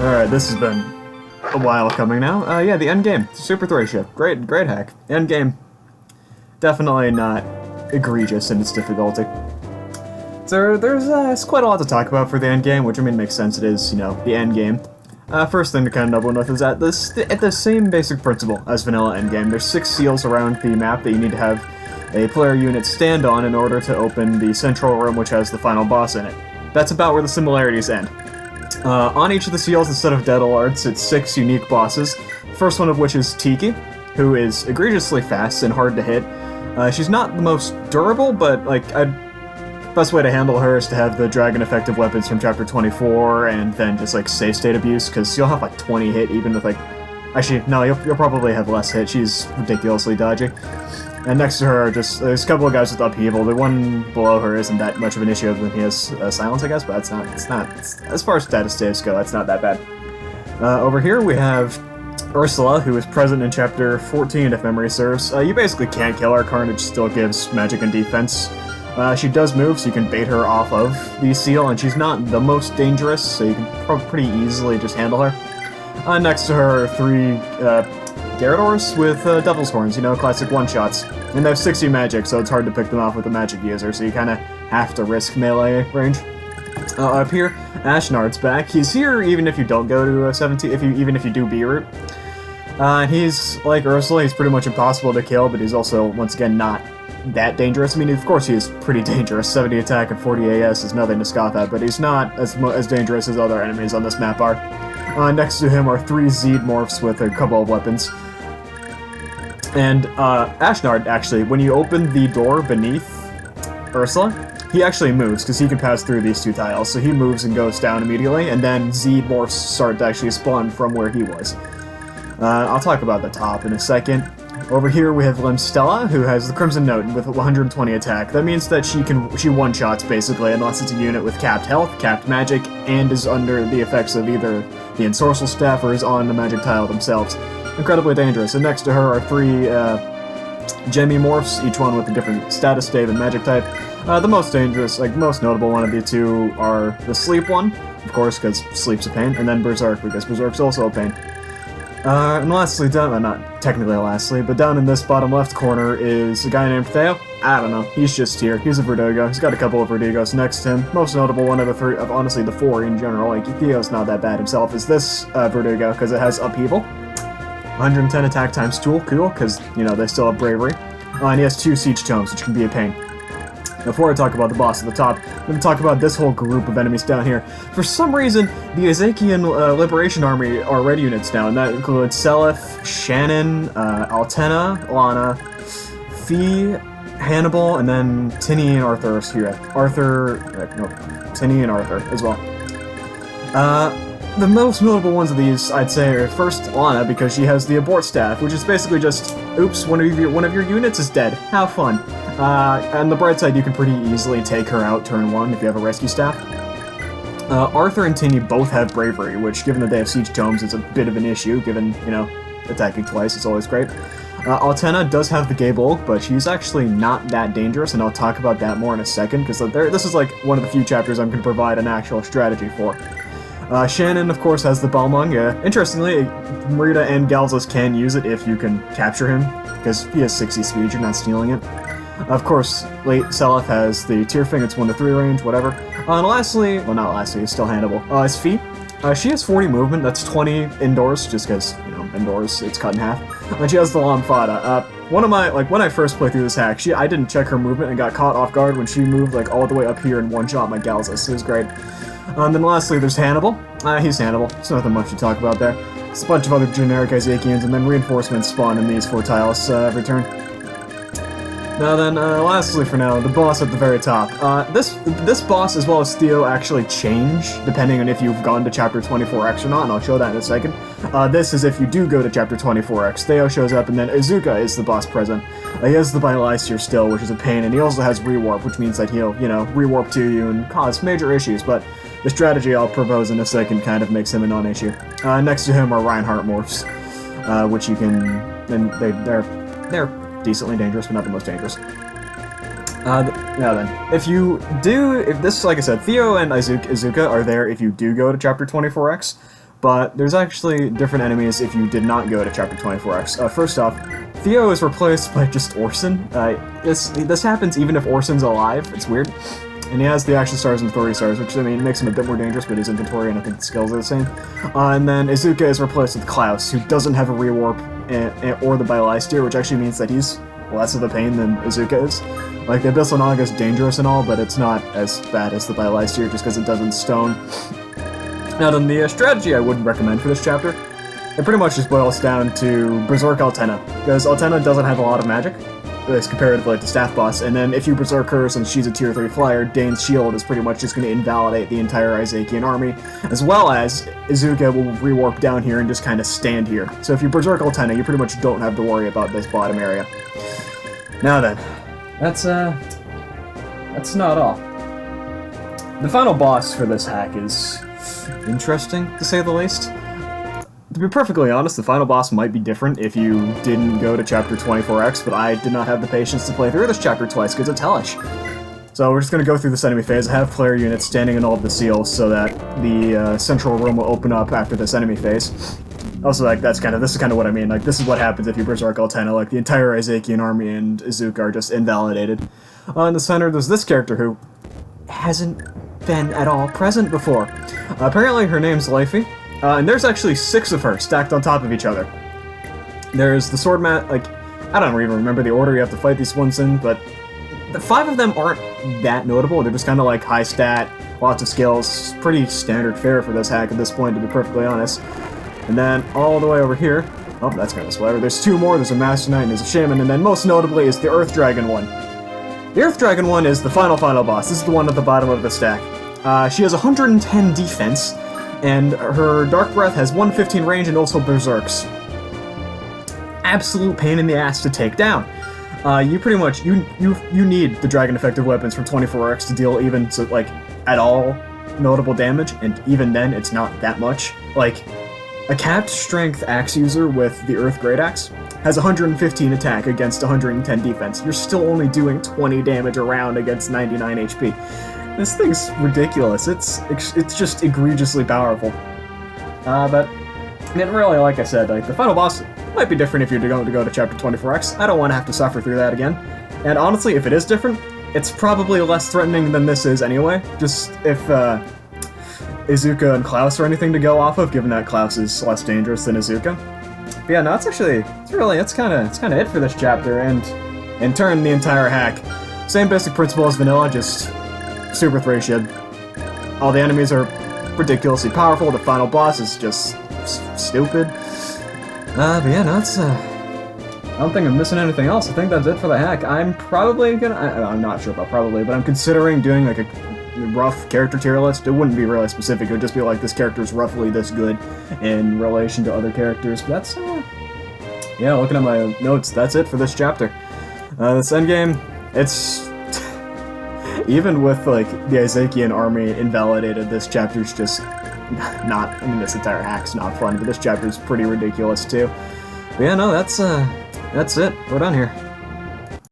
Alright, this has been a while coming now. Yeah, the Endgame. Super Thracia. Great hack. Endgame. Definitely not egregious in its difficulty. So there's quite a lot to talk about for the Endgame, which I mean makes sense. It is, you know, the Endgame. First thing to kind of double with is that at the same basic principle as vanilla Endgame. There's 6 seals around the map that you need to have a player unit stand on in order to open the central room, which has the final boss in it. That's about where the similarities end. On each of the seals, instead of dead alerts, it's 6 unique bosses. First one of which is Tiki, who is egregiously fast and hard to hit. She's not the most durable, but like best way to handle her is to have the dragon effective weapons from chapter 24, and then just like save state abuse, because you'll have like 20 hit even with like. Actually, no, you'll probably have less hit. She's ridiculously dodgy. And next to her, there's a couple of guys with upheaval. The one below her isn't that much of an issue, other than he has silence, I guess, but it's not, as far as status go, that's not that bad. Over here we have Ursula, who is present in chapter 14, if memory serves. You basically can't kill her. Carnage still gives magic and defense. She does move, so you can bait her off of the seal, and she's not the most dangerous, so you can pretty easily just handle her. Next to her are 3 Gyarados with Devil's Horns, you know, classic one-shots. And they have 60 magic, so it's hard to pick them off with a magic user, so you kind of have to risk melee range. Up here, Ashnard's back. He's here even if you don't go to 17, even if you do B-Root. He's like Ursula, he's pretty much impossible to kill, but he's also, once again, not that dangerous. I mean, of course he is pretty dangerous. 70 attack and 40 AS is nothing to scoff at, but he's not as dangerous as other enemies on this map are. Next to him are 3 Zeed morphs with a couple of weapons. And Ashnard, actually, when you open the door beneath Ursula, he actually moves, because he can pass through these 2 tiles, so he moves and goes down immediately, and then Zeed morphs start to actually spawn from where he was. I'll talk about the top in a second. Over here we have Limstella, who has the Crimson Note with 120 attack. That means that she one-shots, basically, unless it's a unit with capped health, capped magic, and is under the effects of either the Ensorcel Staff or is on the magic tile themselves. Incredibly dangerous. And next to her are 3 Gemmy morphs, each one with a different status state and magic type. The most dangerous, like most notable one of the 2 are the Sleep one, of course, because Sleep's a pain, and then Berserk, because Berserk's also a pain. And lastly, not technically lastly, but down in this bottom left corner is a guy named Theo. I don't know, he's just here. He's a Verdugo. He's got a couple of Verdigos next to him. Most notable one of the 3, of honestly the 4 in general, like Theo's not that bad himself, is this Verdugo, because it has upheaval. 110 attack times tool, cool, because, you know, they still have bravery. And he has 2 siege tomes, which can be a pain. Before I talk about the boss at the top, I'm going to talk about this whole group of enemies down here. For some reason, the Ezekian Liberation Army are red units now, and that includes Selith, Shannon, Altena, Lana, Fee, Hannibal, and then Tinny and Arthur here. Tinny and Arthur as well. The most notable ones of these, I'd say, are first Lana, because she has the Abort Staff, which is basically just, oops, one of your units is dead. Have fun. On the bright side, you can pretty easily take her out turn 1 if you have a Rescue Staff. Arthur and Tinny both have Bravery, which, given that they have Siege Tomes, is a bit of an issue, given, you know, attacking twice is always great. Altena does have the Gabolg, but she's actually not that dangerous, and I'll talk about that more in a second, because this is like one of the few chapters I'm going to provide an actual strategy for. Shannon, of course, has the Balmung. Interestingly, Merida and Galzos can use it if you can capture him, because he has 60 speed, you're not stealing it. Of course, late Selith has the Tearfing, it's 1-3 range, whatever. And lastly, well, not lastly, it's still Hannibal, is Fee. She has 40 movement, that's 20 indoors, just because, you know, indoors, it's cut in half. And she has the Lamfada. One of my, like, when I first played through this hack, I didn't check her movement and got caught off guard when she moved, like, all the way up here and one-shot my Galzos. It was great. Then lastly, there's Hannibal. He's Hannibal. There's nothing much to talk about there. It's a bunch of other generic Isakians, and then reinforcements spawn in these 4 tiles every turn. Now then, lastly for now, the boss at the very top. This boss, as well as Theo, actually change depending on if you've gone to Chapter 24X or not, and I'll show that in a second. This is if you do go to Chapter 24X. Theo shows up, and then Izuka is the boss present. He has the Bilycere still, which is a pain, and he also has Rewarp, which means that he'll, you know, rewarp to you and cause major issues, but the strategy I'll propose in a second kind of makes him a non-issue. Next to him are Reinhardt morphs, which you can, and they're decently dangerous, but not the most dangerous. Now then, if this, like I said, Theo and Izuka are there if you do go to Chapter 24X, but there's actually different enemies if you did not go to Chapter 24X. First off, Theo is replaced by just Orsin. This happens even if Orsin's alive. It's weird. And he has the action stars and authority stars, which, I mean, makes him a bit more dangerous, but his inventory and I think the skills are the same. And then Izuka is replaced with Klaus, who doesn't have a rewarp or the Bylystir, which actually means that he's less of a pain than Izuka is. Like, the Abyssal Naga is dangerous and all, but it's not as bad as the Bylystir just because it doesn't stone. Now then, the strategy I wouldn't recommend for this chapter, it pretty much just boils down to Berserk Altena, because Altena doesn't have a lot of magic, as comparatively to Staff Boss, and then if you Berserk her, since she's a Tier 3 flyer, Dane's shield is pretty much just going to invalidate the entire Isakian army, as well as Izuka will rewarp down here and just kind of stand here. So if you Berserk Altena, you pretty much don't have to worry about this bottom area. Now then, that's not all. The final boss for this hack is interesting, to say the least. To be perfectly honest, the final boss might be different if you didn't go to Chapter 24X, but I did not have the patience to play through this chapter twice because it's hellish. So we're just going to go through this enemy phase. I have player units standing in all of the seals so that the central room will open up after this enemy phase. Also, like, this is kind of what I mean. Like, this is what happens if you Berserk Altena. Like, the entire Isakian army and Izuka are just invalidated. In the center, there's this character who hasn't been at all present before. Apparently, her name's Leify. And there's actually 6 of her stacked on top of each other. There's the swordmat, like, I don't even remember the order you have to fight these ones in, but the 5 of them aren't that notable. They're just kind of like high stat, lots of skills, pretty standard fare for this hack at this point, to be perfectly honest. And then all the way over here, oh, that's kind of whatever. There's 2 more, there's a Master Knight and there's a Shaman, and then most notably is the Earth Dragon one. The Earth Dragon one is the final boss. This is the one at the bottom of the stack. She has 110 defense, and her Dark Breath has 115 range and also Berserks. Absolute pain in the ass to take down. You pretty much, you need the Dragon Effective Weapons from 24X to deal even, so, like, at all notable damage, and even then, it's not that much. Like, a capped strength axe user with the Earth Great Axe has 115 attack against 110 defense. You're still only doing 20 damage a round against 99 HP. This thing's ridiculous. It's just egregiously powerful. But really, like I said, like, the final boss might be different if you're going to go to Chapter 24X. I don't want to have to suffer through that again. And honestly, if it is different, it's probably less threatening than this is anyway. Just if Izuka and Klaus are anything to go off of, given that Klaus is less dangerous than Izuka. But yeah, no, that's kind of it for this chapter, and in turn, the entire hack. Same basic principle as vanilla, just Super Thracia. All the enemies are ridiculously powerful, the final boss is just stupid. But yeah, no, I don't think I'm missing anything else. I think that's it for the hack. I'm probably gonna, I'm not sure about probably, but I'm considering doing like a rough character tier list. It wouldn't be really specific, it would just be like, this character's roughly this good in relation to other characters. But that's, yeah, looking at my notes, that's it for this chapter. This endgame, it's even with, like, the Isakian army invalidated, this chapter's just not, I mean, this entire hack's not fun, but this chapter's pretty ridiculous, too. But yeah, no, that's it. We're done here.